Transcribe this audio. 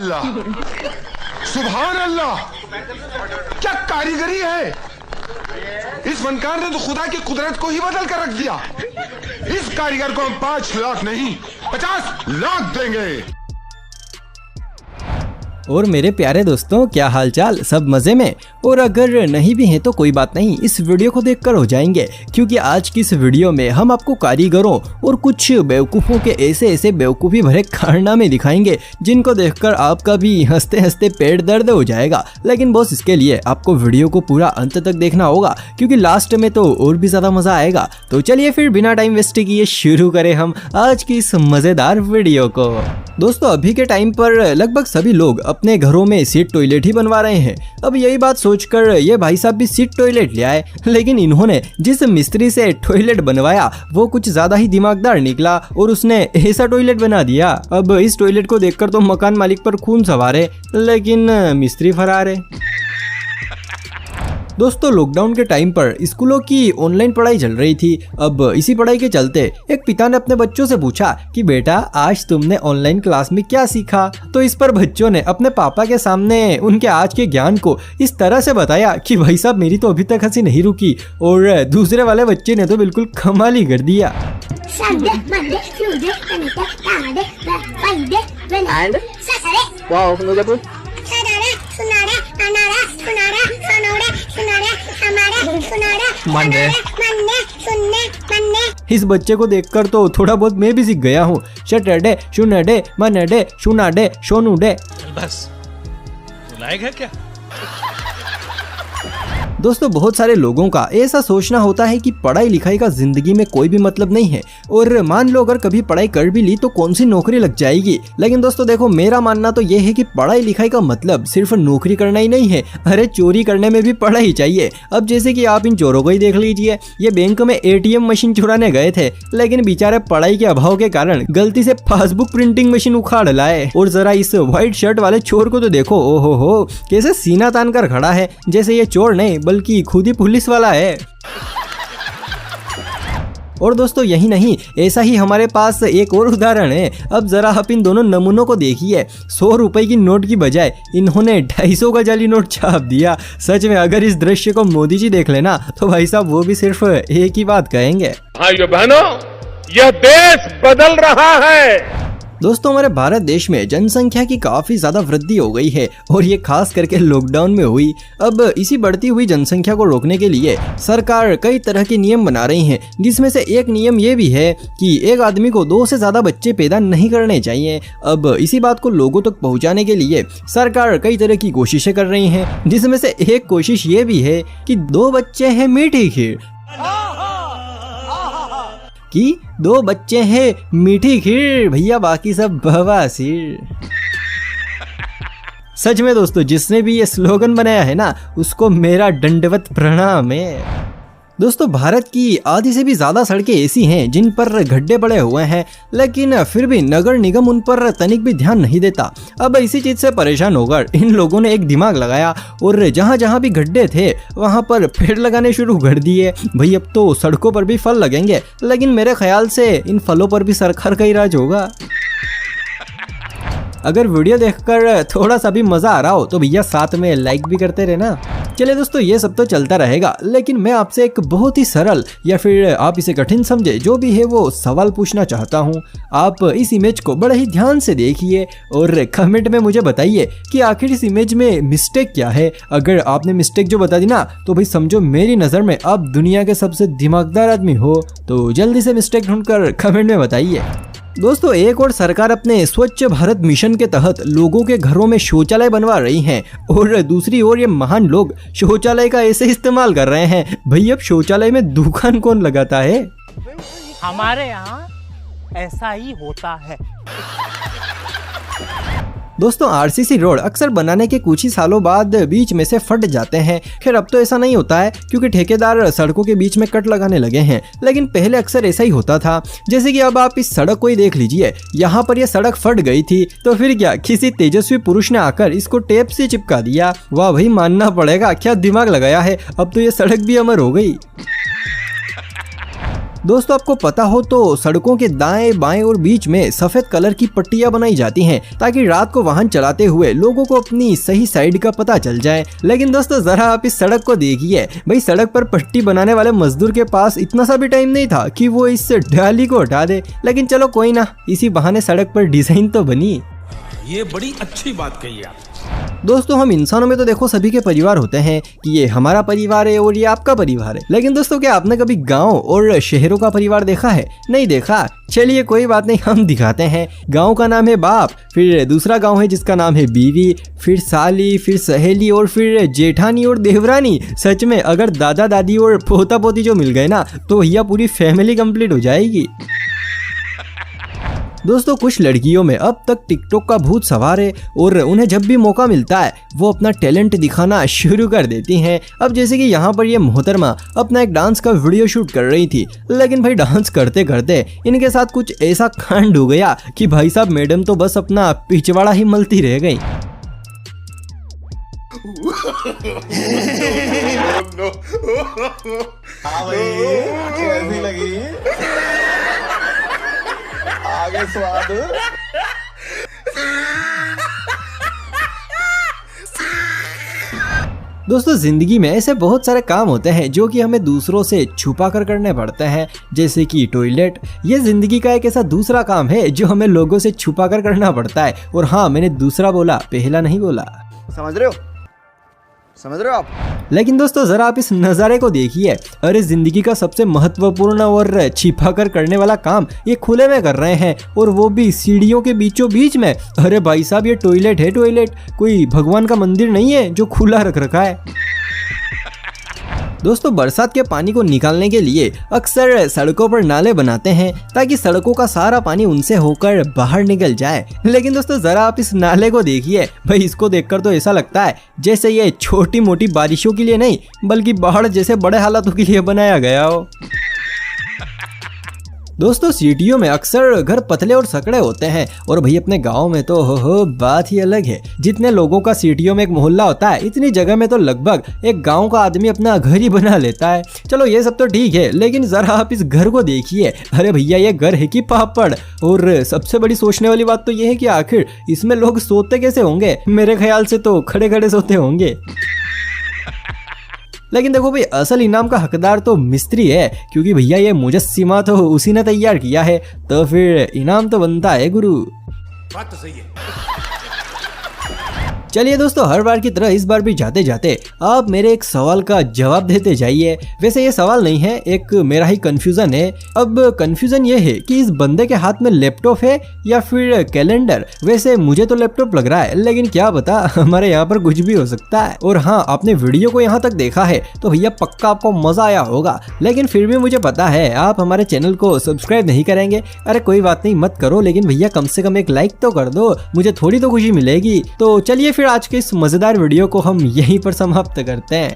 अल्लाह, सुभान अल्लाह, क्या कारीगरी है। इस फनकार ने तो खुदा की कुदरत को ही बदल कर रख दिया। इस कारीगर को हम 5 लाख नहीं 50 लाख देंगे। और मेरे प्यारे दोस्तों, क्या हालचाल, सब मजे में? और अगर नहीं भी हैं तो कोई बात नहीं, इस वीडियो को देखकर हो जाएंगे, क्योंकि आज की इस वीडियो में हम आपको कारीगरों और कुछ बेवकूफ़ों के ऐसे बेवकूफ़ी भरे कारनामे दिखाएंगे जिनको देखकर आपका भी हंसते हंसते पेट दर्द हो जाएगा। लेकिन बॉस, इसके लिए आपको वीडियो को पूरा अंत तक देखना होगा, क्योंकि लास्ट में तो और भी ज़्यादा मज़ा आएगा। तो चलिए फिर बिना टाइम वेस्ट किए शुरू करें हम आज की इस मज़ेदार वीडियो को। दोस्तों, अभी के टाइम पर लगभग सभी लोग अपने घरों में सीट टॉयलेट ही बनवा रहे हैं। अब यही बात सोचकर ये भाई साहब भी सीट टॉयलेट ले आए, लेकिन इन्होंने जिस मिस्त्री से टॉयलेट बनवाया वो कुछ ज्यादा ही दिमागदार निकला और उसने ऐसा टॉयलेट बना दिया। अब इस टॉयलेट को देखकर तो मकान मालिक पर खून सवार है, लेकिन मिस्त्री फरार है। दोस्तों, लॉकडाउन के टाइम पर स्कूलों की ऑनलाइन पढ़ाई चल रही थी। अब इसी पढ़ाई के चलते एक पिता ने अपने बच्चों से पूछा कि बेटा, आज तुमने ऑनलाइन क्लास में क्या सीखा? तो इस पर बच्चों ने अपने पापा के सामने उनके आज के ज्ञान को इस तरह से बताया कि भाई साहब, मेरी तो अभी तक हंसी नहीं रुकी। और दूसरे वाले बच्चे ने तो बिल्कुल कमाल ही कर दिया। इस बच्चे को देखकर तो थोड़ा बहुत मैं भी सीख गया हूँ। शटरडे, शुनडे, मनडे, शुनाडे, शोनुडे। बस लायक है क्या? दोस्तों, बहुत सारे लोगों का ऐसा सोचना होता है कि पढ़ाई लिखाई का जिंदगी में कोई भी मतलब नहीं है, और मान लो अगर कभी पढ़ाई कर भी ली तो कौन सी नौकरी लग जाएगी। लेकिन दोस्तों देखो, मेरा मानना तो ये है कि पढ़ाई लिखाई का मतलब सिर्फ नौकरी करना ही नहीं है। अरे, चोरी करने में भी पढ़ाई चाहिए। अब जैसे कि आप इन चोरों को ही देख लीजिए, ये बैंक में ATM मशीन चुराने गए थे, लेकिन बेचारे पढ़ाई के अभाव के कारण गलती से पासबुक प्रिंटिंग मशीन उखाड़ लाए। और जरा इस व्हाइट शर्ट वाले चोर को तो देखो, ओहो हो, कैसे सीना तान कर खड़ा है, जैसे ये चोर नहीं बल्कि खुद ही पुलिस वाला है। और दोस्तों, यही नहीं, ऐसा ही हमारे पास एक और उदाहरण है। अब जरा आप इन दोनों नमूनों को देखिए। 100 रुपए की नोट की बजाय इन्होंने 250 का जाली नोट छाप दिया। सच में अगर इस दृश्य को मोदी जी देख लेना तो भाई साहब वो भी सिर्फ एक ही बात कहेंगे, भाइयों बहनों, यह देश बदल रहा है। दोस्तों, हमारे भारत देश में जनसंख्या की काफी ज्यादा वृद्धि हो गई है, और ये खास करके लॉकडाउन में हुई। अब इसी बढ़ती हुई जनसंख्या को रोकने के लिए सरकार कई तरह के नियम बना रही है, जिसमें से एक नियम ये भी है कि एक आदमी को 2 से ज्यादा बच्चे पैदा नहीं करने चाहिए। अब इसी बात को लोगों तक पहुंचाने के लिए सरकार कई तरह की कोशिशें कर रही है, जिसमें से एक कोशिश ये भी है कि 2 बच्चे हैं मीठी खीर, कि 2 बच्चे हैं मीठी खीर, भैया बाकी सब बवासीर। सच में दोस्तों, जिसने भी ये स्लोगन बनाया है ना, उसको मेरा दंडवत प्रणाम है। दोस्तों, भारत की आधी से भी ज्यादा सड़कें ऐसी हैं जिन पर गड्ढे पड़े हुए हैं, लेकिन फिर भी नगर निगम उन पर तनिक भी ध्यान नहीं देता। अब इसी चीज से परेशान होकर इन लोगों ने एक दिमाग लगाया और जहां जहां भी गड्ढे थे वहां पर पेड़ लगाने शुरू कर दिए। भाई, अब तो सड़कों पर भी फल लगेंगे, लेकिन मेरे ख्याल से इन फलों पर भी सरकार का ही राज होगा। अगर वीडियो देखकर थोड़ा सा भी मजा आ रहा हो तो भैया साथ में लाइक भी करते रहना। चलिए दोस्तों, ये सब तो चलता रहेगा, लेकिन मैं आपसे एक बहुत ही सरल या फिर आप इसे कठिन समझे, जो भी है वो सवाल पूछना चाहता हूँ। आप इस इमेज को बड़े ही ध्यान से देखिए और कमेंट में मुझे बताइए कि आखिर इस इमेज में मिस्टेक क्या है। अगर आपने मिस्टेक जो बता दी ना, तो भाई समझो मेरी नज़र में आप दुनिया के सबसे दिमागदार आदमी हो। तो जल्दी से मिस्टेक ढूंढकर कमेंट में बताइए। दोस्तों, एक और सरकार अपने स्वच्छ भारत मिशन के तहत लोगों के घरों में शौचालय बनवा रही हैं, और दूसरी ओर ये महान लोग शौचालय का ऐसे इस्तेमाल कर रहे हैं। भई, अब शौचालय में दुकान कौन लगाता है? हमारे यहाँ ऐसा ही होता है। दोस्तों, RCC रोड अक्सर बनाने के कुछ ही सालों बाद बीच में से फट जाते हैं। खैर, अब तो ऐसा नहीं होता है क्योंकि ठेकेदार सड़कों के बीच में कट लगाने लगे हैं, लेकिन पहले अक्सर ऐसा ही होता था। जैसे कि अब आप इस सड़क को ही देख लीजिए, यहाँ पर यह सड़क फट गई थी तो फिर क्या, किसी तेजस्वी पुरुष ने आकर इसको टेप से चिपका दिया। वाह भाई, मानना पड़ेगा, क्या दिमाग लगाया है। अब तो ये सड़क भी अमर हो गई। दोस्तों आपको पता हो तो सड़कों के दाएं बाएं और बीच में सफेद कलर की पट्टियां बनाई जाती हैं ताकि रात को वाहन चलाते हुए लोगों को अपनी सही साइड का पता चल जाए। लेकिन दोस्तों जरा आप इस सड़क को देखिए, भाई सड़क पर पट्टी बनाने वाले मजदूर के पास इतना सा भी टाइम नहीं था कि वो इस डाली को हटा दे। लेकिन चलो कोई ना, इसी बहाने सड़क पर डिजाइन तो बनी। ये बड़ी अच्छी बात कही आप। दोस्तों हम इंसानों में तो देखो सभी के परिवार होते हैं कि ये हमारा परिवार है और ये आपका परिवार है। लेकिन दोस्तों क्या आपने कभी गांव और शहरों का परिवार देखा है? नहीं देखा? चलिए कोई बात नहीं, हम दिखाते हैं। गांव का नाम है बाप, फिर दूसरा गांव है जिसका नाम है बीवी, फिर साली, फिर सहेली और फिर जेठानी और देवरानी। सच में अगर दादा दादी और पोता पोती जो मिल गए ना तो भैया पूरी फैमिली कंप्लीट हो जाएगी। दोस्तों कुछ लड़कियों में अब तक टिकटॉक का भूत सवार है और उन्हें जब भी मौका मिलता है वो अपना टैलेंट दिखाना शुरू कर देती हैं। अब जैसे कि यहाँ पर ये मोहतरमा अपना एक डांस का वीडियो शूट कर रही थी, लेकिन भाई डांस करते करते इनके साथ कुछ ऐसा कांड हो गया कि भाई साहब मैडम तो बस अपना पिछवाड़ा ही मलती रह गई। कैसी लगी? आगे स्वाद। दोस्तों जिंदगी में ऐसे बहुत सारे काम होते हैं जो कि हमें दूसरों से छुपा कर करने पड़ते हैं, जैसे कि टॉयलेट। ये जिंदगी का एक ऐसा दूसरा काम है जो हमें लोगों से छुपा कर करना पड़ता है। और हाँ, मैंने दूसरा बोला, पहला नहीं बोला। समझ रहे हो? समझ रहे हो आप? लेकिन दोस्तों जरा आप इस नज़ारे को देखिए। अरे जिंदगी का सबसे महत्वपूर्ण और छिपा कर करने वाला काम ये खुले में कर रहे हैं, और वो भी सीढ़ियों के बीचों बीच में। अरे भाई साहब ये टॉयलेट है, टॉयलेट कोई भगवान का मंदिर नहीं है जो खुला रख रखा है। दोस्तों बरसात के पानी को निकालने के लिए अक्सर सड़कों पर नाले बनाते हैं ताकि सड़कों का सारा पानी उनसे होकर बाहर निकल जाए। लेकिन दोस्तों जरा आप इस नाले को देखिए, भाई इसको देखकर तो ऐसा लगता है जैसे ये छोटी मोटी बारिशों के लिए नहीं बल्कि बाढ़ जैसे बड़े हालातों के लिए बनाया गया हो। दोस्तों सिटियों में अक्सर घर पतले और सकड़े होते हैं, और भाई अपने गांव में तो हो बात ही अलग है। जितने लोगों का सिटियों में एक मोहल्ला होता है, इतनी जगह में तो लगभग एक गांव का आदमी अपना घर ही बना लेता है। चलो ये सब तो ठीक है, लेकिन जरा आप इस घर को देखिए। अरे भैया ये घर है कि पापड़? और सबसे बड़ी सोचने वाली बात तो ये है कि आखिर इसमें लोग सोते कैसे होंगे? मेरे ख्याल से तो खड़े खड़े सोते होंगे। लेकिन देखो भाई असल इनाम का हकदार तो मिस्त्री है, क्योंकि भैया ये मुजस्सिमा तो उसी ने तैयार किया है, तो फिर इनाम तो बनता है गुरु। बात तो सही है। चलिए दोस्तों हर बार की तरह इस बार भी जाते जाते आप मेरे एक सवाल का जवाब देते जाइए। वैसे ये सवाल नहीं है, एक मेरा ही कंफ्यूजन है। अब कंफ्यूजन ये है कि इस बंदे के हाथ में लैपटॉप है या फिर कैलेंडर। वैसे मुझे तो लैपटॉप लग रहा है, लेकिन क्या पता हमारे यहाँ पर कुछ भी हो सकता है। और हाँ, आपने वीडियो को यहाँ तक देखा है तो भैया पक्का आपको मजा आया होगा, लेकिन फिर भी मुझे पता है आप हमारे चैनल को सब्सक्राइब नहीं करेंगे। अरे कोई बात नहीं, मत करो, लेकिन भैया कम से कम एक लाइक तो कर दो, मुझे थोड़ी तो खुशी मिलेगी। तो चलिए फिर आज के इस मजेदार वीडियो को हम यहीं पर समाप्त करते हैं।